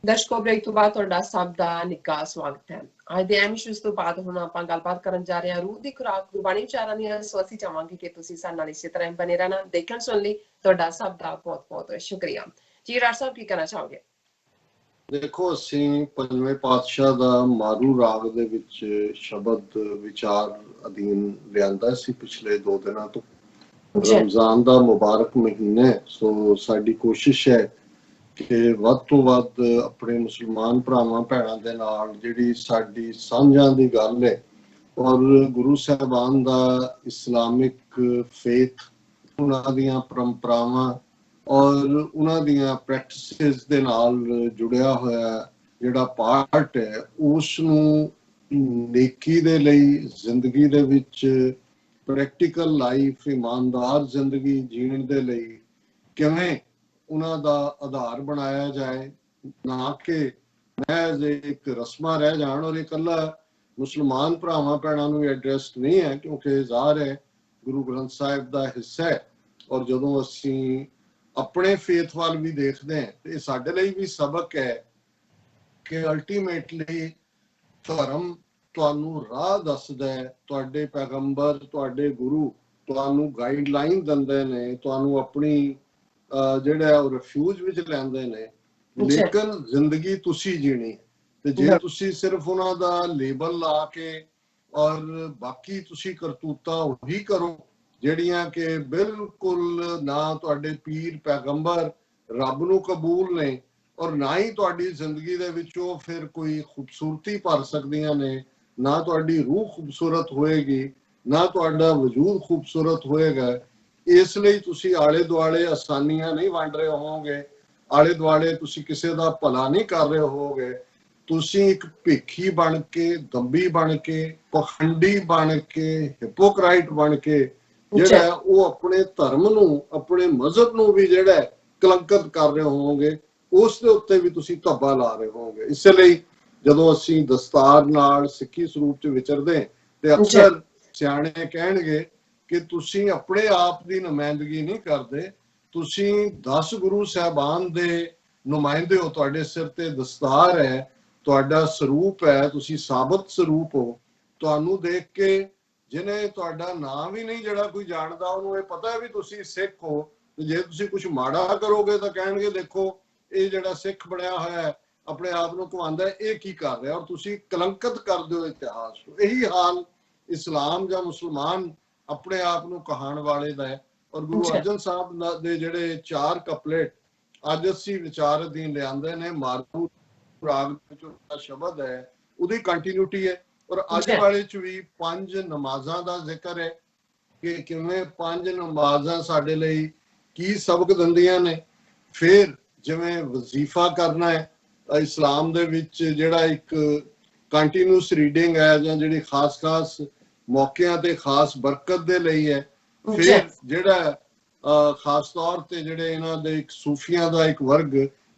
ਦਰਸ਼ਕੋ break ਤੋਂ ਬਾਅਦ ਤੁਹਾਡਾ ਸਭ ਦਾ ਨਿੱਘਾ ਸਵਾਗਤ ਹੈ। ਅੱਜ ਦੇ ਐਮ ਇਸ਼ੂਜ਼ ਤੋਂ ਬਾਅਦ ਹੁਣ ਆਪਾਂ ਗੱਲਬਾਤ ਕਰਨ ਜਾ ਰਹੇ ਹਾਂ ਰੂਹ ਦੀ ਖੁਰਾਕ ਗੁਰਬਾਣੀ ਵਿਚਾਰਾਂ ਦੀਆਂ। ਸੋ ਅਸੀਂ ਚਾਹਾਂਗੇ ਕਿ ਤੁਸੀਂ ਸਾਡੇ ਨਾਲ ਇਸੇ ਤਰ੍ਹਾਂ ਬਨੇ ਰਹਿਣਾ। ਦੇਖਣ ਸੁਣ ਲਈ ਤੁਹਾਡਾ ਸਭ ਦਾ ਬਹੁਤ ਬਹੁਤ ਸ਼ੁਕਰੀਆ ਜੀ। ਰਾਜ ਸਾਹਿਬ ਕੀ ਕਹਿਣਾ ਚਾਹੋਗੇ? ਦੇਖੋ, ਅਸੀਂ ਪੰਜਵੇਂ ਪਾਤਸ਼ਾਹ ਦਾ ਮਾਰੂ ਰਾਗ ਦੇ ਵਿੱਚ ਸ਼ਬਦ ਵਿਚਾਰ ਅਧੀਨ ਲਿਆਂਦਾ ਸੀ ਪਿਛਲੇ 2 ਦਿਨਾਂ ਤੋਂ। ਰਮਜ਼ਾਨ ਦਾ ਮੁਬਾਰਕ ਮਹੀਨਾ ਹੈ, ਸੋ ਸਾਡੀ ਕੋਸ਼ਿਸ਼ ਹੈ ਕਿ ਵੱਧ ਤੋਂ ਵੱਧ ਆਪਣੇ ਮੁਸਲਮਾਨ ਭਰਾਵਾਂ ਭੈਣਾਂ ਦੇ ਨਾਲ ਜਿਹੜੀ ਸਾਡੀ ਸਾਂਝਾਂ ਦੀ ਗੱਲ ਹੈ ਔਰ ਗੁਰੂ ਸਾਹਿਬਾਨ ਦਾ ਇਸਲਾਮਿਕ ਫੇਥ, ਉਹਨਾਂ ਦੀਆਂ ਪਰੰਪਰਾਵਾਂ ਔਰ ਉਹਨਾਂ ਦੀਆਂ ਪ੍ਰੈਕਟਿਸਿਸ ਦੇ ਨਾਲ ਜੁੜਿਆ ਹੋਇਆ ਜਿਹੜਾ ਪਾਰਟ ਹੈ, ਉਸ ਨੂੰ ਨੇਕੀ ਦੇ ਲਈ ਜ਼ਿੰਦਗੀ ਦੇ ਵਿੱਚ ਪ੍ਰੈਕਟੀਕਲ ਲਾਈਫ, ਇਮਾਨਦਾਰ ਜ਼ਿੰਦਗੀ ਜੀਣ ਦੇ ਲਈ ਕਿਵੇਂ ਉਹਨਾਂ ਦਾ ਆਧਾਰ ਬਣਾਇਆ ਜਾਏ, ਨਾ ਕਿ ਮਹਿਜ਼ ਇੱਕ ਰਸਮਾਂ ਰਹਿ ਜਾਣ। ਔਰ ਇਹ ਇਕੱਲਾ ਮੁਸਲਮਾਨ ਭਰਾਵਾਂ ਭੈਣਾਂ ਨੂੰ ਐਡਰੈਸ ਨਹੀਂ ਹੈ, ਕਿਉਂਕਿ ਜ਼ਾਹਰ ਹੈ ਗੁਰੂ ਗ੍ਰੰਥ ਸਾਹਿਬ ਦਾ ਹਿੱਸਾ ਹੈ। ਔਰ ਜਦੋਂ ਅਸੀਂ ਆਪਣੇ ਫੇਥ ਵੱਲ ਵੀ ਦੇਖਦੇ ਹਾਂ ਤੇ ਇਹ ਸਾਡੇ ਲਈ ਵੀ ਸਬਕ ਹੈ ਕਿ ਅਲਟੀਮੇਟਲੀ ਧਰਮ ਤੁਹਾਨੂੰ ਰਾਹ ਦੱਸਦਾ ਹੈ, ਤੁਹਾਡੇ ਪੈਗੰਬਰ, ਤੁਹਾਡੇ ਗੁਰੂ ਤੁਹਾਨੂੰ ਗਾਈਡਲਾਈਨ ਦਿੰਦੇ ਨੇ, ਤੁਹਾਨੂੰ ਆਪਣੀ ਜਿਹੜਾ ਉਹ ਰਿਫਿਊਜ ਵਿੱਚ ਲੈਂਦੇ ਨੇ, ਲੇਕਿਨ ਜ਼ਿੰਦਗੀ ਤੁਸੀਂ ਜੀਣੀ। ਤੇ ਜੇ ਤੁਸੀਂ ਸਿਰਫ ਉਹਨਾਂ ਦਾ ਲੇਬਲ ਲਾ ਕੇ ਔਰ ਬਾਕੀ ਤੁਸੀਂ ਕਰਤੂਤਾਂ ਉਹੀ ਕਰੋ ਜਿਹੜੀਆਂ ਕਿ ਬਿਲਕੁਲ ਨਾ ਤੁਹਾਡੇ ਪੀਰ ਪੈਗੰਬਰ ਰੱਬ ਨੂੰ ਕਬੂਲ ਨੇ ਔਰ ਨਾ ਹੀ ਤੁਹਾਡੀ ਜ਼ਿੰਦਗੀ ਦੇ ਵਿੱਚੋਂ ਫਿਰ ਕੋਈ ਖੂਬਸੂਰਤੀ ਭਰ ਸਕਦੀਆਂ ਨੇ, ਨਾ ਤੁਹਾਡੀ ਰੂਹ ਖੂਬਸੂਰਤ ਹੋਏਗੀ, ਨਾ ਤੁਹਾਡਾ ਵਜੂਦ ਖੂਬਸੂਰਤ ਹੋਏਗਾ। ਇਸ ਲਈ ਤੁਸੀਂ ਆਲੇ ਦੁਆਲੇ ਆਸਾਨੀਆਂ ਨਹੀਂ ਵੰਡ ਰਹੇ ਹੋਵੋਗੇ, ਆਲੇ ਦੁਆਲੇ ਤੁਸੀਂ ਕਿਸੇ ਦਾ ਭਲਾ ਨਹੀਂ ਕਰ ਰਹੇ ਹੋਵੋਗੇ। ਤੁਸੀਂ ਇੱਕ ਭੇਖੀ ਬਣ ਕੇ, ਦੰਬੀ ਬਣ ਕੇ, ਪਖੰਡੀ ਬਣ ਕੇ, ਹਿਪੋਕਰਾਈਟ ਬਣ ਕੇ ਜਿਹੜਾ ਉਹ ਆਪਣੇ ਧਰਮ ਨੂੰ, ਆਪਣੇ ਮਜ਼ਹਬ ਨੂੰ ਵੀ ਜਿਹੜਾ ਕਲੰਕਿਤ ਕਰ ਰਹੇ ਹੋਵੋਗੇ, ਉਸ ਦੇ ਉੱਤੇ ਵੀ ਤੁਸੀਂ ਧੱਬਾ ਲਾ ਰਹੇ ਹੋਵੋਗੇ। ਇਸ ਲਈ ਜਦੋਂ ਅਸੀਂ ਦਸਤਾਰ ਨਾਲ ਸਿੱਖੀ ਸਰੂਪ ਚ ਵਿਚਰਦੇ ਤੇ ਅਕਸਰ ਸਿਆਣੇ ਕਹਿਣਗੇ ਕਿ ਤੁਸੀਂ ਆਪਣੇ ਆਪ ਦੀ ਨੁਮਾਇੰਦਗੀ ਨਹੀਂ ਕਰਦੇ, ਤੁਸੀਂ 10 ਗੁਰੂ ਸਾਹਿਬਾਨ ਦੇ ਨੁਮਾਇੰਦੇ ਹੋ। ਤੁਹਾਡੇ ਸਿਰ ਤੇ ਦਸਤਾਰ ਹੈ, ਤੁਹਾਡਾ ਸਰੂਪ ਹੈ, ਤੁਸੀਂ ਸਾਬਤ ਸਰੂਪ ਹੋ। ਤੁਹਾਨੂੰ ਦੇਖ ਕੇ ਜਿਹਨੇ ਤੁਹਾਡਾ ਨਾਮ ਵੀ ਨਹੀਂ ਜਿਹੜਾ ਕੋਈ ਜਾਣਦਾ, ਉਹਨੂੰ ਇਹ ਪਤਾ ਵੀ ਤੁਸੀਂ ਸਿੱਖ ਹੋ। ਤੇ ਜੇ ਤੁਸੀਂ ਕੁਝ ਮਾੜਾ ਕਰੋਗੇ ਤਾਂ ਕਹਿਣਗੇ ਦੇਖੋ ਇਹ ਜਿਹੜਾ ਸਿੱਖ ਬਣਿਆ ਹੋਇਆ ਹੈ, ਆਪਣੇ ਆਪ ਨੂੰ ਕਹਾਉਂਦਾ, ਇਹ ਕੀ ਕਰ ਰਿਹਾ। ਔਰ ਤੁਸੀਂ ਕਲੰਕਿਤ ਕਰਦੇ ਹੋ ਇਤਿਹਾਸ ਨੂੰ। ਇਹੀ ਹਾਲ ਇਸਲਾਮ ਜਾਂ ਮੁਸਲਮਾਨ ਆਪਣੇ ਆਪ ਨੂੰ ਕਹਾਣ ਵਾਲੇ ਦਾ ਹੈ। ਔਰ ਗੁਰੂ ਅਰਜਨ ਸਾਹਿਬ ਦੇ ਜਿਹੜੇ 4 ਕਪਲੇਟ ਅੱਜ ਅਸੀਂ ਵਿਚਾਰ ਅਧੀਨ ਲਿਆਂਦੇ ਨੇ, ਮਾਰੂ ਰਾਗ ਵਿੱਚ ਸ਼ਬਦ ਹੈ, ਉਹਦੀ ਕੰਟੀਨਿਊਟੀ ਹੈ। ਔਰ ਅੱਜ ਵਾਲੇ ਚ ਵੀ 5 ਨਮਾਜ਼ਾਂ ਦਾ ਜ਼ਿਕਰ ਹੈ ਕਿ ਕਿਵੇਂ 5 ਨਮਾਜ਼ਾਂ ਸਾਡੇ ਲਈ ਕੀ ਸਬਕ ਦਿੰਦੀਆਂ ਨੇ। ਫਿਰ ਜਿਵੇਂ ਵਜ਼ੀਫਾ ਕਰਨਾ ਹੈ ਇਸਲਾਮ ਦੇ ਵਿੱਚ, ਜਿਹੜਾ ਇੱਕ ਕੰਟੀਨਿਊਸ ਰੀਡਿੰਗ ਹੈ ਜਾਂ ਜਿਹੜੀ ਖਾਸ ਮੌਕਿਆਂ ਤੇ ਖਾਸ ਬਰਕਤ ਦੇ ਲਈ ਹੈ। ਫਿਰ ਜਿਹੜਾ ਖਾਸ ਤੌਰ ਤੇ ਜਿਹੜੇ ਇਹਨਾਂ ਦੇ ਇੱਕ ਸੂਫੀਆਂ ਦਾ ਇੱਕ ਵਰਗ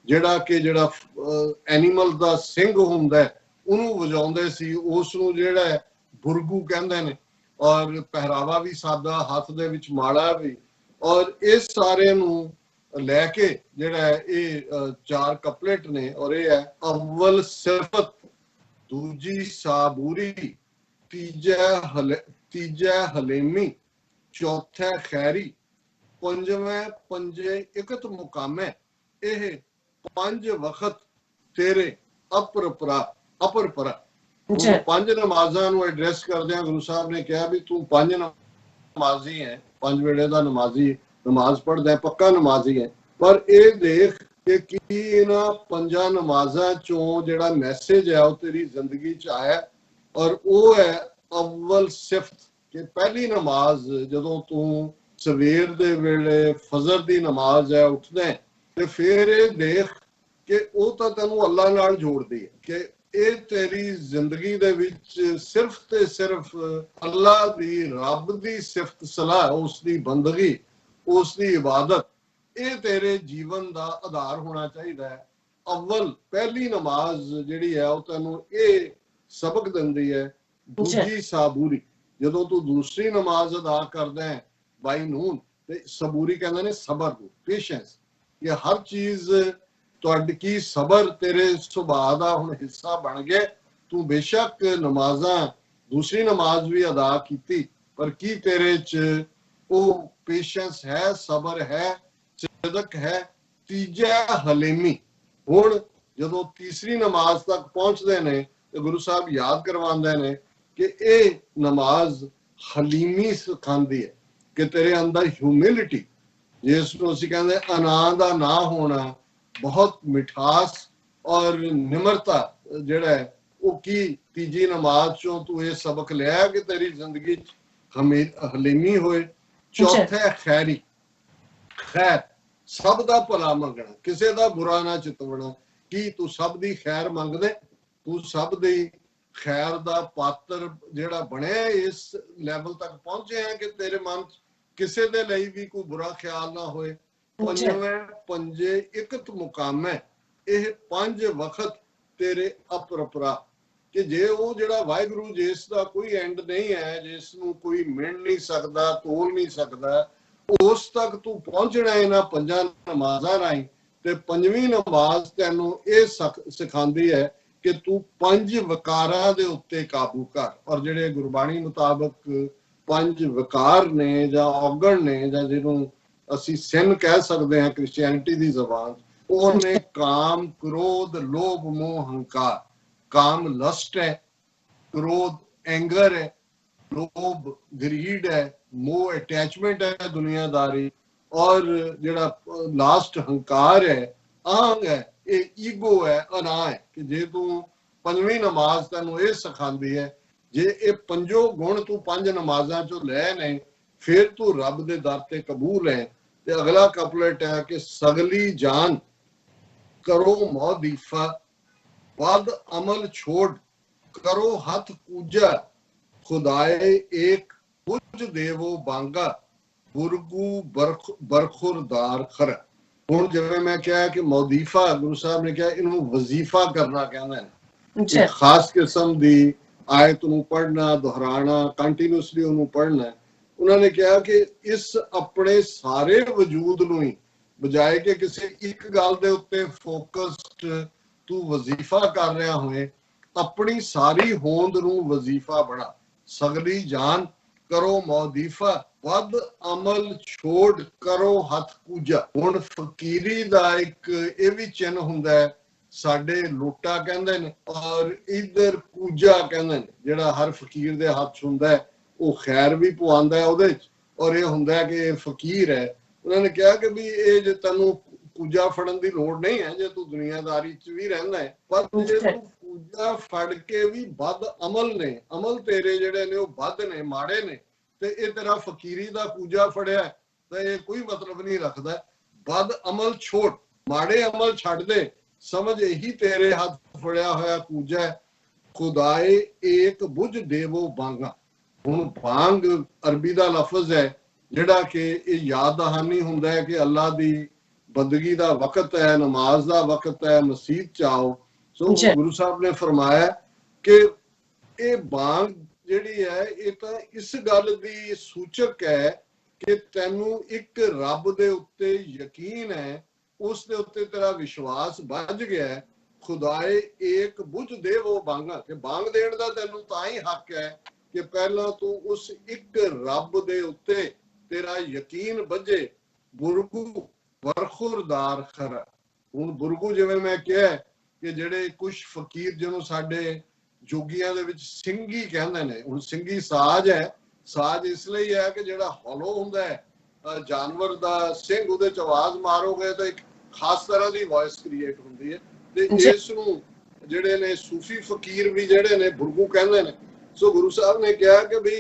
ਜਿਹੜਾ ਐਨੀਮਲ ਦਾ ਸਿੰਘ ਹੁੰਦਾ ਉਹਨੂੰ ਵਜਾਉਂਦੇ ਸੀ, ਉਸ ਨੂੰ ਜਿਹੜਾ ਬੁਰਗੂ ਕਹਿੰਦੇ ਨੇ। ਔਰ ਪਹਿਰਾਵਾ ਵੀ ਸਾਦਾ, ਹੱਥ ਦੇ ਵਿੱਚ ਮਾਲਾ ਵੀ। ਔਰ ਇਸ ਸਾਰੇ ਨੂੰ ਲੈ ਕੇ ਜਿਹੜਾ ਇਹ 4 ਕਪਲੇਟ ਨੇ। ਔਰ ਇਹ ਹੈ ਅਵਲ ਸਿਫਤ, ਦੂਜੀ ਸਾਬੂਰੀ, ਤੀਜਾ ਹਲੇਮੀ, ਚੌਥਾ ਖੈਰੀ, ਪੰਜਵੇਂ ਪੰਜੇ ਇਕਤ ਮੁਕਾਮੇ। ਇਹ 5 ਵਕਤ ਤੇਰੇ ਅਪਰਪਰਾ। 5 ਨਮਾਜ਼ਾਂ ਨੂੰ ਐਡਰੈਸ ਕਰਦਿਆਂ ਗੁਰੂ ਸਾਹਿਬ ਨੇ ਕਿਹਾ ਵੀ ਤੂੰ 5 ਨਮਾਜ਼ੀ ਹੈ, 5 ਵੇਲੇ ਦਾ ਨਮਾਜ਼ ਪੜ੍ਹਦਾ, ਪੱਕਾ ਨਮਾਜ਼ੀ ਹੈ। ਪਰ ਇਹ ਦੇਖ ਕਿ ਕੀ ਇਹਨਾਂ 5 ਨਮਾਜ਼ਾਂ ਚੋਂ ਜਿਹੜਾ ਮੈਸੇਜ ਹੈ ਉਹ ਤੇਰੀ ਜ਼ਿੰਦਗੀ ਚ ਆਇਆ। ਔਰ ਉਹ ਹੈ ਅਵਲ ਸਿਫਤ, ਕਿ ਪਹਿਲੀ ਨਮਾਜ਼ ਜਦੋਂ ਤੂੰ ਸਵੇਰ ਦੇ ਵੇਲੇ ਫਜਰ ਦੀ ਨਮਾਜ਼ ਹੈ ਉੱਠਦਾ, ਤੇ ਫਿਰ ਇਹ ਦੇਖ ਕਿ ਉਹ ਤਾਂ ਤੈਨੂੰ ਅੱਲਾ ਨਾਲ ਜੋੜਦੀ ਹੈ, ਕਿ ਇਹ ਤੇਰੀ ਜ਼ਿੰਦਗੀ ਦੇ ਵਿੱਚ ਸਿਰਫ ਤੇ ਸਿਰਫ ਅੱਲਾ ਦੀ, ਰੱਬ ਦੀ ਸਿਫਤ ਸਲਾਹ, ਉਸ ਦੀ ਬੰਦਗੀ, ਉਸ ਦੀ ਇਬਾਦਤ, ਇਹ ਤੇਰੇ ਜੀਵਨ ਦਾ ਆਧਾਰ ਹੋਣਾ ਚਾਹੀਦਾ ਹੈ। ਅਵਲ ਪਹਿਲੀ ਨਮਾਜ਼ ਜਿਹੜੀ ਹੈ ਉਹ ਤੈਨੂੰ ਇਹ ਸਬਕ ਦਿੰਦੀ ਹੈ। ਦੂਜੀ ਸਾਬੂਰੀ, ਜਦੋਂ ਤੂੰ ਦੂਸਰੀ ਨਮਾਜ਼ ਅਦਾ ਕਰਦਾ ਹੈ ਬਾਈ ਨੂਨ, ਤੇ ਸਬੂਰੀ ਕਹਿੰਦੇ ਨੇ ਸਬਰ ਨੂੰ, ਪੇਸ਼ੈਂਸ, ਕਿ ਹਰ ਚੀਜ਼ ਤੁਹਾਡੀ ਕੀ ਸਬਰ ਤੇਰੇ ਸੁਭਾਅ ਦਾ ਹੁਣ ਹਿੱਸਾ ਬਣ ਗਿਆ। ਤੂੰ ਬੇਸ਼ੱਕ ਨਮਾਜ਼ਾਂ ਦੂਸਰੀ ਨਮਾਜ਼ ਵੀ ਅਦਾ ਕੀਤੀ, ਪਰ ਕੀ ਤੇਰੇ 'ਚ ਉਹ ਪੇਸ਼ੈਂਸ ਹੈ, ਸਬਰ ਹੈ, ਸਿਦਕ ਹੈ। ਤੀਜਾ ਹਲੀਮੀ। ਹੁਣ ਜਦੋਂ ਤੀਸਰੀ ਨਮਾਜ਼ ਤੱਕ ਪਹੁੰਚਦੇ ਨੇ ਤੇ ਗੁਰੂ ਸਾਹਿਬ ਯਾਦ ਕਰਵਾਉਂਦੇ ਨੇ ਕਿ ਇਹ ਨਮਾਜ਼ ਹਲੀਮੀ ਸਿਖਾਉਂਦੀ ਹੈ ਕਿ ਤੇਰੇ ਅੰਦਰ ਹਿਊਮਿਲਿਟੀ, ਜਿਸ ਨੂੰ ਅਸੀਂ ਕਹਿੰਦੇ ਅਨਾ ਦਾ ਨਾ ਹੋਣਾ, ਬਹੁਤ ਮਿਠਾਸ ਔਰ ਨਿਮਰਤਾ ਜਿਹੜਾ ਹੈ ਉਹ ਕੀ ਤੀਜੀ ਨਮਾਜ਼ ਚੋਂ ਤੂੰ ਇਹ ਸਬਕ ਲਿਆ ਕਿ ਤੇਰੀ ਜ਼ਿੰਦਗੀ 'ਚ ਹਲੀਮੀ ਹੋਏ। ਚੌਥਾ ਖੈਰੀ, ਖੈਰ, ਸਭ ਦਾ ਭਲਾ ਮੰਗਣਾ, ਕਿਸੇ ਦਾ ਬੁਰਾ ਨਾ ਚਿਤਵਣਾ। ਕੀ ਤੂੰ ਸਭ ਦੀ ਖੈਰ ਮੰਗਦੇ? ਤੂੰ ਸਭ ਦੀ ਖੈਰ ਦਾ ਪਾਤਰ ਜਿਹੜਾ ਬਣਿਆ, ਇਸ ਲੈਵਲ ਤੱਕ ਪਹੁੰਚੇ ਹੈ ਕਿ ਤੇਰੇ ਮਨ 'ਚ ਕਿਸੇ ਦੇ ਲਈ ਵੀ ਕੋਈ ਬੁਰਾ ਖਿਆਲ ਨਾ ਹੋਏ। ਪੰਜਵੇਂ ਪੰਜੇ ਇਕਤ ਮੁਕਾਮ ਹੈ, ਇਹ 5 ਵਕਤ ਤੇਰੇ ਅਪਰਪਰਾ, ਕਿ ਜੇ ਉਹ ਜਿਹੜਾ ਵਾਹਿਗੁਰੂ ਜਿਸ ਦਾ ਕੋਈ ਐਂਡ ਨਹੀਂ ਹੈ, ਜਿਸ ਨੂੰ ਕੋਈ ਮਿਣ ਨਹੀਂ ਸਕਦਾ, ਤੋਲ ਨਹੀਂ ਸਕਦਾ, ਉਸ ਤੱਕ ਤੂੰ ਪਹੁੰਚਣਾ ਇਹਨਾਂ 5 ਨਮਾਜ਼ਾਂ ਰਾਹੀਂ। ਤੇ 5ਵੀਂ ਨਮਾਜ਼ ਤੈਨੂੰ ਇਹ ਸਿਖਾਉਂਦੀ ਹੈ ਕਿ ਤੂੰ 5 ਵਿਕਾਰਾਂ ਦੇ ਉੱਤੇ ਕਾਬੂ ਕਰ। ਔਰ ਜਿਹੜੇ ਗੁਰਬਾਣੀ ਮੁਤਾਬਕ 5 ਵਿਕਾਰ ਨੇ ਜਾਂ ਔਗਣ ਨੇ, ਜਾਂ ਜਿਹਨੂੰ ਅਸੀਂ ਸਿਨ ਕਹਿ ਸਕਦੇ ਹਾਂ ਕ੍ਰਿਸਚੀਅਨਿਟੀ ਦੀ ਜ਼ਬਾਨ, ਉਹ ਨੇ ਕਾਮ, ਕ੍ਰੋਧ, ਲੋਭ, ਮੋਹ, ਹੰਕਾਰ। ਕਾਮ ਲਸਟ ਹੈ, ਕ੍ਰੋਧ ਐਂਗਰ ਹੈ, ਲੋਭ ਗਰੀਡ ਹੈ, ਮੋਹ ਅਟੈਚਮੈਂਟ ਹੈ ਦੁਨੀਆਦਾਰੀ, ਔਰ ਜਿਹੜਾ ਲਾਸਟ ਹੰਕਾਰ ਹੈ, ਆਂਗ ਹੈ, ਇਹ ਈਗੋ ਹੈ, ਅਨਾ ਹੈ। ਕਿ ਜੇ ਤੂੰ 5ਵੀਂ ਨਮਾਜ਼ ਤੈਨੂੰ ਇਹ ਸਿਖਾਉਂਦੀ ਹੈ, ਜੇ ਇਹ 5 ਗੁਣ ਤੂੰ 5 ਨਮਾਜ਼ਾਂ ਚੋਂ ਲੈ ਨੇ, ਫਿਰ ਤੂੰ ਰੱਬ ਦੇ ਦਰ ਤੇ ਕਬੂਲ ਹੈ। ਤੇ ਅਗਲਾ ਕਪਲੇਟ ਹੈ ਕਿ ਸਗਲੀ ਜਾਨ ਕਰੋ ਮੌਦੀਫਾ, ਬਦ ਅਮਲ ਛੋੜ ਕਰੋ ਹੱਥ ਕੂਜਾ, ਖੁਦਾਏ ਏਕ ਬੁਝ ਦੇਵੋ ਬਾਂਗਾ, ਗੁਰਗੂ ਬਰਖੁਰਦਾਰ ਖਰ। ਹੁਣ ਜਿਵੇਂ ਮੈਂ ਕਿਹਾ ਕਿ ਮੌਦੀਫਾ, ਗੁਰੂ ਸਾਹਿਬ ਨੇ ਕਿਹਾ ਇਹਨੂੰ ਵਜ਼ੀਫਾ ਕਰਨਾ ਕਹਿੰਦੇ ਨੇ। ਖਾਸ ਕਿਸਮ ਦੀ ਆਇਤ ਨੂੰ ਪੜ੍ਹਨਾ, ਦੁਹਰਾਣਾ, ਕੰਟੀਨਿਊਸਲੀ ਉਹਨੂੰ ਪੜ੍ਹਨਾ। ਉਹਨਾਂ ਨੇ ਕਿਹਾ ਕਿ ਇਸ ਆਪਣੇ ਸਾਰੇ ਵਜੂਦ ਨੂੰ ਹੀ, ਬਜਾਏ ਕਿ ਕਿਸੇ ਇੱਕ ਗੱਲ ਦੇ ਉੱਤੇ ਫੋਕਸਡ ਤੂੰ ਵਜ਼ੀਫਾ ਕਰ ਰਿਹਾ ਹੋਏ, ਆਪਣੀ ਸਾਰੀ ਹੋਂਦ ਨੂੰ ਵਜ਼ੀਫਾ ਬਣਾ। ਸਗਲੀ ਜਾਨ ਕਰੋ ਮੌਦੀਫਾ, ਵੱਧ ਅਮਲ ਛੋੜ ਕਰੋ ਹੱਥ ਕੂਜਾ। ਹੁਣ ਫਕੀਰੀ ਦਾ ਇੱਕ ਇਹ ਵੀ ਚਿੰਨ ਹੁੰਦਾ ਹੈ, ਸਾਡੇ ਲੋਟਾ ਕਹਿੰਦੇ ਨੇ ਔਰ ਇਧਰ ਕੂਜਾ ਕਹਿੰਦੇ ਨੇ। ਜਿਹੜਾ ਹਰ ਫਕੀਰ ਦੇ ਹੱਥ 'ਚ ਹੁੰਦਾ ਹੈ, ਉਹ ਖੈਰ ਵੀ ਪਵਾਉਂਦਾ ਹੈ ਉਹਦੇ 'ਚ, ਔਰ ਇਹ ਹੁੰਦਾ ਹੈ ਕਿ ਇਹ ਫਕੀਰ ਹੈ। ਉਹਨਾਂ ਨੇ ਕਿਹਾ ਕਿ ਵੀ ਇਹ ਜੇ ਤੈਨੂੰ ਕੂਜਾ ਫੜਨ ਦੀ ਲੋੜ ਨਹੀਂ ਹੈ, ਜੇ ਤੂੰ ਦੁਨੀਆਦਾਰੀ 'ਚ ਵੀ ਰਹਿੰਦਾ ਹੈ, ਪਰ ਜੇ ਤੂੰ ਕੂਜਾ ਫੜ ਕੇ ਵੀ ਵੱਧ ਅਮਲ ਨੇ, ਅਮਲ ਤੇਰੇ ਜਿਹੜੇ ਨੇ ਉਹ ਵੱਧ ਨੇ, ਮਾੜੇ ਨੇ, ਤੇ ਇਹ ਤੇਰਾ ਫਕੀਰੀ ਦਾ ਕੂਜਾ ਫੜਿਆ ਤਾਂ ਇਹ ਕੋਈ ਮਤਲਬ ਨਹੀਂ ਰੱਖਦਾ। ਵੱਧ ਅਮਲ ਛੋੜ, ਮਾੜੇ ਅਮਲ ਛੱਡ ਦੇ, ਸਮਝ ਇਹੀ ਤੇਰੇ ਹੱਥ ਫੜਿਆ ਹੋਇਆ ਕੂਜਾ ਹੈ। ਖੁਦਾਏ ਏਕ ਬੁਝ ਦੇਵੋ ਬਾਂਗਾ। ਹੁਣ ਬਾਂਗ ਅਰਬੀ ਦਾ ਲਫ਼ਜ਼ ਹੈ, ਜਿਹੜਾ ਕਿ ਇਹ ਯਾਦ ਦਹਾਨੀ ਹੁੰਦਾ ਹੈ ਕਿ ਅੱਲਾ ਦੀ ਬੰਦਗੀ ਦਾ ਵਕਤ ਹੈ, ਨਮਾਜ਼ ਦਾ ਵਕਤ ਹੈ, ਮਸਜਿਦ 'ਚ ਆਓ। ਸੋ ਗੁਰੂ ਸਾਹਿਬ ਨੇ ਫਰਮਾਇਆ ਕਿ ਇਹ ਬਾਂਗ ਜਿਹੜੀ ਹੈ, ਇਹ ਤਾਂ ਇਸ ਗੱਲ ਦੀ ਸੂਚਕ ਹੈ ਕਿ ਤੈਨੂੰ ਇੱਕ ਰੱਬ ਦੇ ਉੱਤੇ ਯਕੀਨ ਹੈ, ਉਸ ਦੇ ਉੱਤੇ ਤੇਰਾ ਵਿਸ਼ਵਾਸ ਵੱਜ ਗਿਆ ਹੈ। ਖੁਦਾਏ ਏਕ ਬੁਝ ਦੇਵੋ ਬਾਂਗਾ, ਕਿ ਬਾਂਗ ਦੇਣ ਦਾ ਤੈਨੂੰ ਤਾਂ ਹੀ ਹੱਕ ਹੈ ਕਿ ਪਹਿਲਾਂ ਤੂੰ ਉਸ ਇੱਕ ਰੱਬ ਦੇ ਉੱਤੇ ਤੇਰਾ ਯਕੀਨ ਵੱਜੇ। ਬੁਰਗੂ ਵਰਖੁਰਦਾਰ ਖਰਾ। ਹੁਣ ਬੁਰਗੂ ਜਿਵੇਂ ਮੈਂ ਕਿਹਾ ਕਿ ਜਿਹੜੇ ਕੁਝ ਫਕੀਰ ਜਿਹਨੂੰ ਸਾਡੇ ਜੋਗੀਆਂ ਦੇ ਵਿੱਚ ਸਿੰਘੀ ਕਹਿੰਦੇ ਨੇ। ਹੁਣ ਸਿੰਘੀ ਸਾਜ਼ ਹੈ, ਸਾਜ਼ ਇਸ ਲਈ ਹੈ ਕਿ ਜਿਹੜਾ ਹੌਲੋ ਹੁੰਦਾ ਹੈ ਜਾਨਵਰ ਦਾ ਸਿੰਘ, ਉਹਦੇ 'ਚ ਆਵਾਜ਼ ਮਾਰੋਗੇ ਤਾਂ ਇੱਕ ਖਾਸ ਤਰ੍ਹਾਂ ਦੀ ਵੌਇਸ ਕ੍ਰੀਏਟ ਹੁੰਦੀ ਹੈ। ਤੇ ਇਸ ਨੂੰ ਜਿਹੜੇ ਨੇ ਸੂਫੀ ਫਕੀਰ ਵੀ ਜਿਹੜੇ ਨੇ ਬੁਰਗੂ ਕਹਿੰਦੇ ਨੇ। ਸੋ ਗੁਰੂ ਸਾਹਿਬ ਨੇ ਕਿਹਾ ਕਿ ਵੀ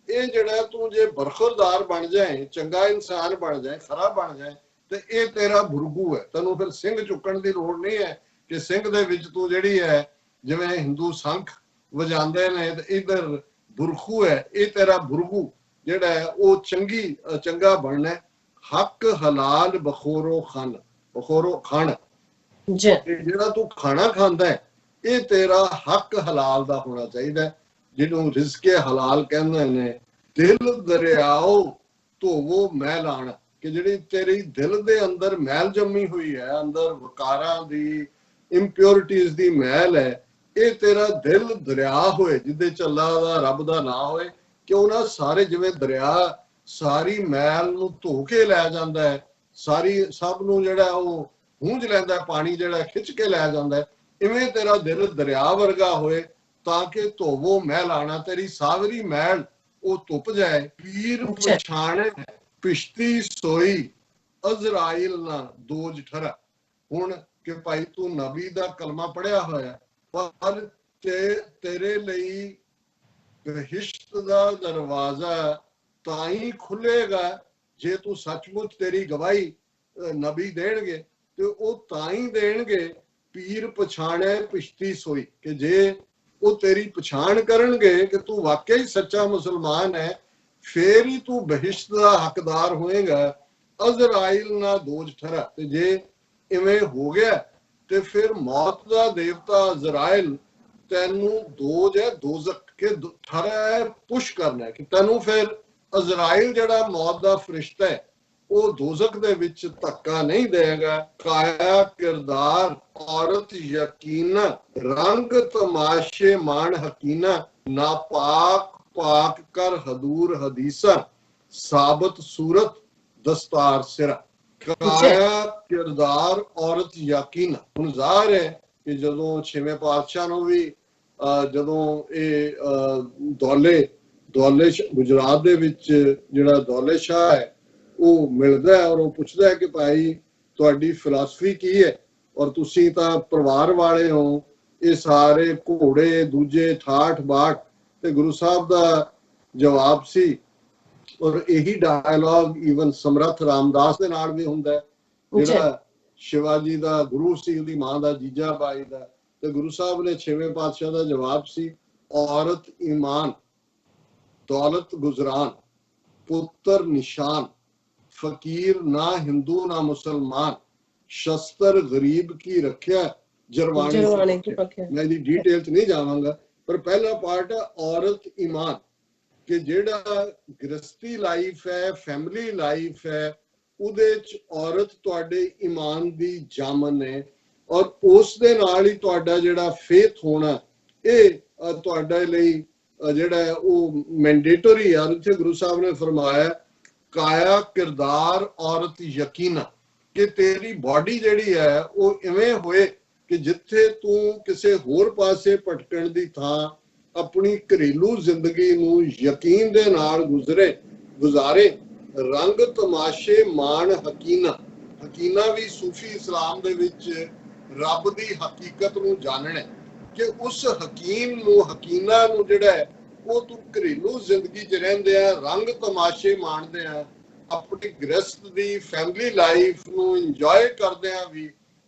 ਇਹ ਜਿਹੜਾ ਤੂੰ ਜੇ ਬਰਖੁਰਦਾਰ ਬਣ ਜਾਏ, ਚੰਗਾ ਇਨਸਾਨ ਬਣ ਜਾਏ, ਖਰਾ ਬਣ ਜਾਏ, ਤੇ ਇਹ ਤੇਰਾ ਬੁਰਗੂ ਹੈ। ਤੈਨੂੰ ਫਿਰ ਸਿੰਘ ਚੁੱਕਣ ਦੀ ਲੋੜ ਨਹੀਂ ਹੈ ਕਿ ਸਿੰਘ ਦੇ ਵਿੱਚ ਤੂੰ ਜਿਹੜੀ ਹੈ, ਜਿਵੇਂ ਹਿੰਦੂ ਸੰਖ ਵਜਾਉਂਦੇ ਨੇ, ਤੇ ਇਧਰ ਬੁਰਖੂ ਹੈ, ਇਹ ਤੇਰਾ ਬੁਰਗੂ ਜਿਹੜਾ ਹੈ ਉਹ ਚੰਗਾ ਬਣਨਾ। ਹੱਕ ਹਲਾਲ ਬਖੋਰੋ ਖਾਨ, ਬਖੋਰੋ ਖਾਣ, ਜਿਹੜਾ ਤੂੰ ਖਾਣਾ ਖਾਂਦਾ ਹੈ ਇਹ ਤੇਰਾ ਹੱਕ ਹਲਾਲ ਦਾ ਹੋਣਾ ਚਾਹੀਦਾ, ਜਿਹਨੂੰ ਰਿਜ਼ਕੇ ਹਲਾਲ ਕਹਿੰਦੇ ਨੇ। ਦਿਲ ਦਰਿਆਓ ਧੋਵੋ ਮੈਲਾਨ, ਕਿ ਜਿਹੜੀ ਤੇਰੀ ਦਿਲ ਦੇ ਅੰਦਰ ਮੈਲ ਜੰਮੀ ਹੋਈ ਹੈ, ਅੰਦਰ ਵਿਕਾਰਾਂ ਦੀ, ਇੰਪਿਉਰਿਟੀਜ਼ ਦੀ ਮੈਲ ਹੈ, ਇਹ ਤੇਰਾ ਦਿਲ ਦਰਿਆ ਹੋਏ ਜਿਹਦੇ ਚ ਅੱਲਾ ਦਾ, ਰੱਬ ਦਾ ਨਾਂ ਹੋਏ, ਕਿਉਂ ਨਾ ਸਾਰੇ, ਜਿਵੇਂ ਦਰਿਆ ਸਾਰੀ ਮੈਲ ਨੂੰ ਧੋ ਕੇ ਲੈ ਜਾਂਦਾ ਹੈ, ਸਾਰੀ ਸਭ ਨੂੰ ਜਿਹੜਾ ਉਹ ਹੂੰਝ ਲੈਂਦਾ, ਪਾਣੀ ਜਿਹੜਾ ਖਿੱਚ ਕੇ ਲੈ ਜਾਂਦਾ ਹੈ, ਇਵੇਂ ਤੇਰਾ ਦਿਲ ਦਰਿਆ ਵਰਗਾ ਹੋਏ, ਤਾਂ ਕਿ ਧੋਵੋ ਮੈਲ ਆਣਾ, ਤੇਰੀ ਸਾਵਰੀ ਮੈਲ ਉਹ ਧੁੱਪ ਜਾਏ। ਪੀਰ ਪਛਾਣੇ ਪਿਸ਼ਤੀ ਸੋਈ, ਅਜ਼ਰਾਇਲ ਨਾ ਦੋਜ ਠਰਾ। ਹੁਣ ਕਿ ਭਾਈ ਤੂੰ ਨਬੀ ਦਾ ਕਲਮਾ ਪੜਿਆ ਹੋਇਆ, ਪਰ ਤੇਰੇ ਲਈ ਬਹਿਸ਼ਤ ਦਾ ਦਰਵਾਜ਼ਾ ਤਾਂ ਹੀ ਖੁੱਲੇਗਾ ਜੇ ਤੂੰ ਸੱਚਮੁੱਚ, ਤੇਰੀ ਗਵਾਹੀ ਨਬੀ ਦੇਣਗੇ ਤੇ ਉਹ ਤਾਂ ਹੀ ਦੇਣਗੇ, ਪੀਰ ਪਛਾਣੇ ਪਿਸ਼ਤੀ ਸੋਈ, ਕਿ ਜੇ ਉਹ ਤੇਰੀ ਪਛਾਣ ਕਰਨਗੇ ਕਿ ਤੂੰ ਵਾਕਈ ਸੱਚਾ ਮੁਸਲਮਾਨ ਹੈ, ਫੇਰ ਹੀ ਤੂੰ ਬਹਿਸ਼ਤ ਦਾ ਹੱਕਦਾਰ ਹੋਏਗਾ। ਅਜ਼ਰਾਇਲ ਨਾ ਦੋਜ ਠਰਾ, ਤੇ ਜੇ ਇਵੇਂ ਹੋ ਗਿਆ ਤੇ ਫਿਰ ਮੌਤ ਦਾ ਦੇਵਤਾ ਅਜ਼ਰਾਇਲ ਤੈਨੂੰ ਦੋਜ ਹੈ, ਦੋਜ਼ਖ ਕੇ ਠਰਾ ਹੈ, ਪੁਸ਼ ਕਰਨਾ ਹੈ, ਕਿ ਤੈਨੂੰ ਫਿਰ ਅਜ਼ਰਾਇਲ ਜਿਹੜਾ ਮੌਤ ਦਾ ਫਰਿਸ਼ਤਾ ਹੈ ਉਹ ਦੋਜ਼ਖ ਦੇ ਵਿੱਚ ਧੱਕਾ ਨਹੀਂ ਦੇਗਾ। ਕਾਇਆ ਕਿਰਦਾਰ ਔਰਤ ਯਕੀਨਾ, ਰੰਗ ਤਮਾਸ਼ੇ ਮਾਣ ਹਕੀਨਾ, ਨਾਪਾਕ ਪਾਕ ਕਰ ਹਦੂਰ ਹਦੀਸਾ, ਸਾਬਤ ਸੂਰਤ ਦਸਤਾਰ ਸਿਰਾ। ਕਾਇਆ ਕਿਰਦਾਰ ਔਰਤ ਯਕੀਨਾ, ਹੁਣ ਜ਼ਾਹਰ ਹੈ ਕਿ ਜਦੋਂ ਛੇਵੇਂ ਪਾਤਸ਼ਾਹ ਨੂੰ ਵੀ ਜਦੋਂ ਇਹ ਦੌਲੇ ਗੁਜਰਾਤ ਦੇ ਵਿੱਚ ਜਿਹੜਾ ਦੌਲੇ ਸ਼ਾਹ ਹੈ ਉਹ ਮਿਲਦਾ ਹੈ, ਔਰ ਉਹ ਪੁੱਛਦਾ ਹੈ ਕਿ ਭਾਈ ਤੁਹਾਡੀ ਫਿਲਾਸਫੀ ਕੀ ਹੈ, ਔਰ ਤੁਸੀਂ ਤਾਂ ਪਰਿਵਾਰ ਵਾਲੇ ਹੋ, ਇਹ ਸਾਰੇ ਘੋੜੇ ਦੂਜੇ ਠਾਠ ਬਾਠ। ਤੇ ਗੁਰੂ ਸਾਹਿਬ ਦਾ ਜਵਾਬ ਸੀ, ਔਰ ਇਹੀ ਡਾਇਲੌਗ ਈਵਨ ਸਮਰੱਥ ਰਾਮਦਾਸ ਦੇ ਨਾਲ ਵੀ ਹੁੰਦਾ ਹੈ, ਜਿਹੜਾ ਸ਼ਿਵਾਜੀ ਦਾ ਗੁਰੂ ਸੀ, ਉਹਦੀ ਮਾਂ ਦਾ ਜੀਜਾ ਬਾਈ ਦਾ। ਤੇ ਗੁਰੂ ਸਾਹਿਬ ਨੇ ਛੇਵੇਂ ਪਾਤਸ਼ਾਹ ਦਾ ਜਵਾਬ ਸੀ, ਔਰਤ ਈਮਾਨ, ਦੌਲਤ ਗੁਜ਼ਰਾਨ, ਪੁੱਤਰ ਨਿਸ਼ਾਨ, फकीर ना हिंदू ना मुसलमान, शस्त्र गरीब की रखिया, जरवाने की पक्या। मैं दी डिटेल च नहीं जावांगा, पर पहला पार्ट है औरत ईमान, कि जेड़ा गृहस्थी लाइफ है, फैमिली लाइफ है, उहदे च औरत तुहाडे ईमान दी जामन है, और उस दे नाल ही तुहाडा जेड़ा फेथ होना ये तुहाडे लई जेड़ा है वो मैंडेटरी है। इत्थे गुरु साहब ने फरमाया काया किरदार औरत यकीना, कि तेरी बॉडी ਜਿਹੜੀ ਹੈ ਉਹ ਇਵੇਂ ਹੋਏ ਕਿ ਜਿੱਥੇ ਤੂੰ ਕਿਸੇ ਹੋਰ ਪਾਸੇ ਭਟਕਣ ਦੀ ਥਾਂ ਆਪਣੀ ਘਰੇਲੂ ਜ਼ਿੰਦਗੀ ਨੂੰ ਯਕੀਨ ਦੇ ਨਾਲ ਗੁਜ਼ਾਰੇ। ਰੰਗ ਤਮਾਸ਼ੇ ਮਾਣ ਹਕੀਨਾ, ਹਕੀਨਾ ਵੀ ਸੂਫੀ ਇਸਲਾਮ ਦੇ ਵਿੱਚ ਰੱਬ ਦੀ ਹਕੀਕਤ ਨੂੰ ਜਾਣਨਾ, ਕਿ ਉਸ ਹਕੀਮ ਨੂੰ, ਹਕੀਨਾ ਨੂੰ ਜਿਹੜਾ ਹੈ ਉਹ ਤੂੰ ਘਰੇਲੂ ਜ਼ਿੰਦਗੀ 'ਚ ਰਹਿੰਦੇ ਆ, ਰੰਗ ਤਮਾਸ਼ੇ ਮਾਣਦੇ ਆ, ਆਪਣੀ ਗ੍ਰਸਤ ਦੀ ਫੈਮਿਲੀ ਲਾਈਫ ਨੂੰ ਇੰਜੋਏ ਕਰਦੇ ਆ ਵੀ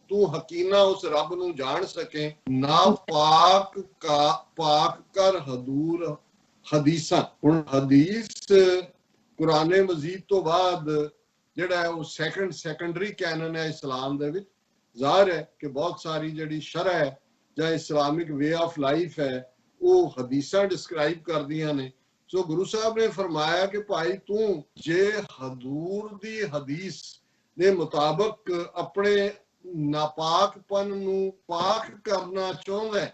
ਤੂੰ ਹਕੀਨਾ ਉਸ ਰੱਬ ਨੂੰ ਜਾਣ ਸਕੇ। ਨਾ ਪਾਕ ਕਰ ਹਦੂਰ ਹਦੀਸਾਂ। ਹੁਣ ਹਦੀਸ ਕੁਰਾਨੇ ਮਜੀਦ ਤੋਂ ਬਾਅਦ ਜਿਹੜਾ ਹੈ ਉਹ ਸੈਕੰਡਰੀ ਕੈਨਨ ਹੈ ਇਸਲਾਮ ਦੇ ਵਿੱਚ। ਜ਼ਾਹਰ ਹੈ ਕਿ ਬਹੁਤ ਸਾਰੀ ਜਿਹੜੀ ਸ਼ਰਅ ਹੈ ਜਾਂ ਇਸਲਾਮਿਕ ਵੇ ਆਫ ਲਾਈਫ ਹੈ ਉਹ ਹਦੀਸਾਂ ਡਿਸਕ੍ਰਾਈਬ ਕਰਦੀਆਂ ਨੇ। ਸੋ ਗੁਰੂ ਸਾਹਿਬ ਨੇ ਫਰਮਾਇਆ ਕਿ ਭਾਈ ਤੂੰ ਜੇ ਹਦੂਰ ਦੀ ਹਦੀਸ ਦੇ ਮੁਤਾਬਕ ਆਪਣੇ ਨਾਪਾਕਪਨ ਨੂੰ ਪਾਕ ਕਰਨਾ ਚਾਹੁੰਦਾ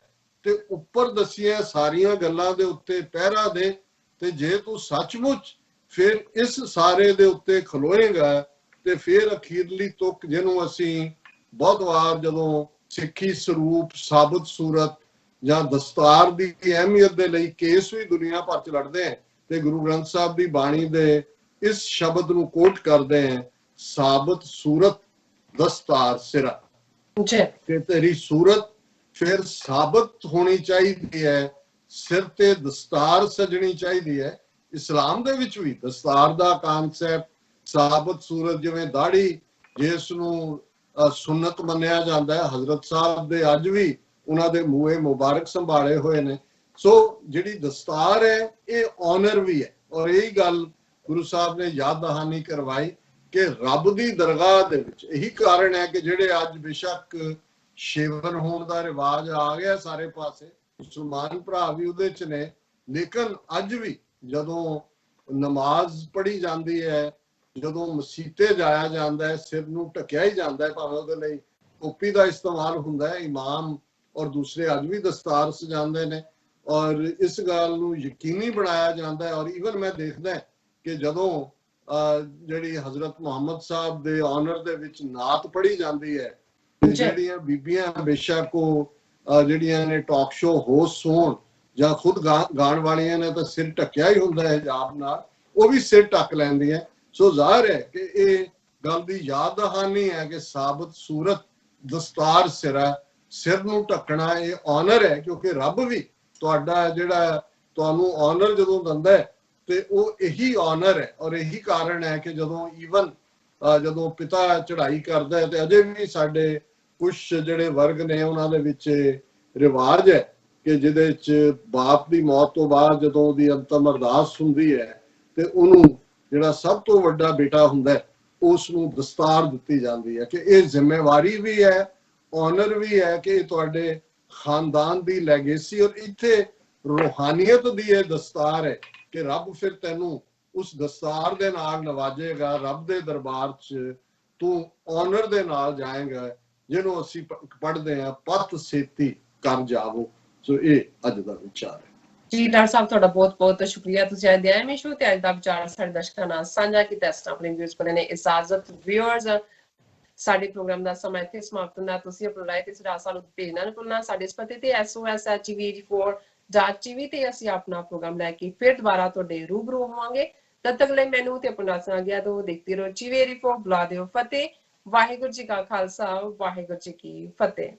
ਤੇ ਉੱਪਰ ਦਸੀਆਂ ਸਾਰੀਆਂ ਗੱਲਾਂ ਦੇ ਉੱਤੇ ਪਹਿਰਾ ਦੇ, ਤੇ ਜੇ ਤੂੰ ਸੱਚਮੁੱਚ ਫਿਰ ਇਸ ਸਾਰੇ ਦੇ ਉੱਤੇ ਖਲੋਏਗਾ ਤੇ ਫਿਰ ਅਖੀਰਲੀ ਤੁਕ ਜਿਹਨੂੰ ਅਸੀਂ ਬਹੁਤ ਵਾਰ ਜਦੋਂ ਸਿੱਖੀ ਸਰੂਪ, ਸਾਬਤ ਸੂਰਤ ਜਾਂ ਦਸਤਾਰ ਦੀ ਅਹਿਮੀਅਤ ਦੇ ਲਈ ਕੇਸ ਵੀ ਦੁਨੀਆ ਭਰ ਚ ਲੜਦੇ ਹੈ, ਤੇ ਗੁਰੂ ਗ੍ਰੰਥ ਸਾਹਿਬ ਦੀ ਬਾਣੀ ਦੇ ਇਸ ਸ਼ਬਦ ਨੂੰ ਕੋਟ ਕਰਦੇ ਹੈ, ਸਾਬਤ ਸੂਰਤ ਦਸਤਾਰ ਸਿਰਾ, ਕਿ ਤੇਰੀ ਸੂਰਤ ਫਿਰ ਸਾਬਤ ਹੋਣੀ ਚਾਹੀਦੀ ਹੈ, ਸਿਰ ਤੇ ਦਸਤਾਰ ਸਜਣੀ ਚਾਹੀਦੀ ਹੈ। ਇਸਲਾਮ ਦੇ ਵਿੱਚ ਵੀ ਦਸਤਾਰ ਦਾ ਕਾਨਸੈਪਟ, ਸਾਬਤ ਸੂਰਤ, ਜਿਵੇਂ ਦਾੜੀ ਜਿਸ ਨੂੰ ਸੁਨਨਤ ਮੰਨਿਆ ਜਾਂਦਾ ਹੈ, ਹਜ਼ਰਤ ਸਾਹਿਬ ਦੇ ਅੱਜ ਵੀ ਉਹਨਾਂ ਦੇ ਮੂਹੇ ਮੁਬਾਰਕ ਸੰਭਾਲੇ ਹੋਏ ਨੇ। ਸੋ ਜਿਹੜੀ ਦਸਤਾਰ ਹੈ ਇਹ ਆਨਰ ਵੀ ਹੈ, ਔਰ ਇਹੀ ਗੱਲ ਗੁਰੂ ਸਾਹਿਬ ਨੇ ਯਾਦ ਦਹਾਨੀ ਕਰਵਾਈ ਕਿ ਰੱਬ ਦੀ ਦਰਗਾਹ ਦੇ ਵਿੱਚ ਇਹੀ ਕਾਰਨ ਹੈ ਕਿ ਜਿਹੜੇ ਅੱਜ ਬੇਸ਼ੱਕ ਸ਼ੇਵਨ ਹੋਣ ਦਾ ਰਿਵਾਜ ਆ ਗਿਆ ਸਾਰੇ ਪਾਸੇ, ਮੁਸਲਮਾਨ ਭਰਾ ਵੀ ਉਹਦੇ ਚ ਨੇ, ਲੇਕਿਨ ਅੱਜ ਵੀ ਜਦੋਂ ਨਮਾਜ਼ ਪੜ੍ਹੀ ਜਾਂਦੀ ਹੈ ਜਦੋਂ ਮਸੀਤੇ ਜਾਇਆ ਜਾਂਦਾ ਹੈ ਸਿਰ ਨੂੰ ਢੱਕਿਆ ਹੀ ਜਾਂਦਾ ਹੈ, ਭਾਵੇਂ ਉਹਦੇ ਲਈ ਟੋਪੀ ਦਾ ਇਸਤੇਮਾਲ ਹੁੰਦਾ ਹੈ। ਇਮਾਮ ਔਰ ਦੂਸਰੇ ਅੱਜ ਵੀ ਦਸਤਾਰ ਸਜਾਉਂਦੇ ਨੇ ਔਰ ਇਸ ਗੱਲ ਨੂੰ ਯਕੀਨੀ ਬਣਾਇਆ ਜਾਂਦਾ ਹੈ। ਔਰ ਈਵਨ ਮੈਂ ਦੇਖਦਾ ਕਿ ਜਦੋਂ ਜਿਹੜੀ ਹਜ਼ਰਤ ਮੁਹੰਮਦ ਸਾਹਿਬ ਦੇ ਆਨਰ ਦੇ ਵਿੱਚ ਨਾਤ ਪੜ੍ਹੀ ਜਾਂਦੀ ਹੈ ਤੇ ਜਿਹੜੀਆਂ ਬੀਬੀਆਂ ਬੇਸ਼ੱਕ ਉਹ ਜਿਹੜੀਆਂ ਨੇ ਟਾਕ ਸ਼ੋ ਹੋਸਟ ਹੋਣ ਜਾਂ ਖੁਦ ਗਾਣ ਵਾਲੀਆਂ ਨੇ ਤਾਂ ਸਿਰ ਢੱਕਿਆ ਹੀ ਹੁੰਦਾ ਹੈ ਹਿਜਾਬ ਨਾਲ, ਉਹ ਵੀ ਸਿਰ ਢੱਕ ਲੈਂਦੀਆਂ। ਸੋ ਜ਼ਾਹਿਰ ਹੈ ਕਿ ਇਹ ਗੱਲ ਦੀ ਯਾਦ ਦਹਾਨੀ ਹੈ ਕਿ ਸਾਬਤ ਸੂਰਤ ਦਸਤਾਰ ਸਿਰ ਨੂੰ ਢੱਕਣਾ ਇਹ ਆਨਰ ਹੈ, ਕਿਉਂਕਿ ਰੱਬ ਵੀ ਤੁਹਾਡਾ ਜਿਹੜਾ ਤੁਹਾਨੂੰ ਆਨਰ ਜਦੋਂ ਦਿੰਦਾ ਹੈ ਤੇ ਉਹ ਇਹੀ ਆਨਰ ਹੈ। ਔਰ ਇਹੀ ਕਾਰਨ ਹੈ ਕਿ ਜਦੋਂ ਈਵਨ ਜਦੋਂ ਪਿਤਾ ਚੜ੍ਹਾਈ ਕਰਦਾ ਹੈ ਤੇ ਅਜੇ ਵੀ ਸਾਡੇ ਕੁਝ ਜਿਹੜੇ ਵਰਗ ਨੇ ਉਹਨਾਂ ਦੇ ਵਿੱਚ ਰਿਵਾਜ ਹੈ ਕਿ ਜਿਹਦੇ ਵਿੱਚ ਬਾਪ ਦੀ ਮੌਤ ਤੋਂ ਬਾਅਦ ਜਦੋਂ ਉਹਦੀ ਅੰਤਮ ਅਰਦਾਸ ਹੁੰਦੀ ਹੈ ਤੇ ਉਹਨੂੰ ਜਿਹੜਾ ਸਭ ਤੋਂ ਵੱਡਾ ਬੇਟਾ ਹੁੰਦਾ ਹੈ ਉਸ ਨੂੰ ਦਸਤਾਰ ਦਿੱਤੀ ਜਾਂਦੀ ਹੈ ਕਿ ਇਹ ਜ਼ਿੰਮੇਵਾਰੀ ਵੀ ਹੈ, ਆਨਰ ਵੀ ਹੈ ਕਿ ਇਹ ਤੁਹਾਡੇ ਖਾਨਦਾਨ ਦੀ ਲੈਗੇਸੀ ਔਰ ਇੱਥੇ ਰੂਹਾਨੀਅਤ ਦੀ ਇਹ ਦਸਤਾਰ ਹੈ ਕਿ ਰੱਬ ਫਿਰ ਤੈਨੂੰ ਉਸ ਦਸਤਾਰ ਦੇ ਨਾਲ ਨਵਾਜੇਗਾ। ਰੱਬ ਦੇ ਦਰਬਾਰ 'ਚ ਤੂੰ ਆਨਰ ਦੇ ਨਾਲ ਜਾਏਗਾ, ਜਿਹਨੂੰ ਅਸੀਂ ਪੜ੍ਹਦੇ ਹਾਂ ਪਤ ਸੇਤੀ ਕਰ ਜਾਵੋ। ਸੋ ਇਹ ਅੱਜ ਦਾ ਵਿਚਾਰ ਹੈ ਜੀ। ਡਾਕਟਰ ਸਾਹਿਬ ਤੁਹਾਡਾ ਬਹੁਤ ਬਹੁਤ ਸ਼ੁਕਰੀਆ, ਤੁਸੀਂ ਅੱਜ ਦੇ ਐਮੀਸ਼ੂ ਤੇ ਅੱਜ ਦਾ ਵਿਚਾਰ ਸਾਡੇ ਦਰਸ਼ਕਾਂ ਨਾਲ ਸਾਂਝਾ ਕੀਤਾ। ਇਸ ਤਰ੍ਹਾਂ ਆਪਣੇ ਵਿਊਜ਼ ਕੋਲ ਨੇ ਇਜਾਜ਼ਤ। ਵਿਊਅਰਸ, ਸਾਡੇ ਪ੍ਰੋਗਰਾਮ ਦਾ ਸਮਾਂ ਇੱਥੇ ਸਮਾਪਤ ਹੁੰਦਾ। ਤੁਸੀਂ ਆਪਣਾ ਰਾਏ ਤੇ ਸੁਝਾਅ ਸਾਨੂੰ ਭੇਜਣਾ ਨਾ ਭੁੱਲਣਾ। ਸਾਡੇ ਇਸ ਪਤੇ ਤੇ sos@tv84.tv ਤੇ ਅਸੀਂ ਆਪਣਾ ਪ੍ਰੋਗਰਾਮ ਲੈ ਕੇ ਫਿਰ ਦੁਬਾਰਾ ਤੁਹਾਡੇ ਰੂਬਰੂ ਹੋਵਾਂਗੇ। ਤਦ ਤੱਕ ਲਈ ਮੈਨੂੰ ਤੇ ਆਪਣਾ ਸੁਣਾ ਗਿਆ ਤੋਂ ਦੇਖਦੇ ਰਹੋ TV84। ਬੁਲਾ ਦਿਓ ਫਤਿਹ। ਵਾਹਿਗੁਰੂ ਜੀ ਕਾ ਖਾਲਸਾ, ਵਾਹਿਗੁਰੂ ਜੀ ਕੀ ਫਤਿਹ।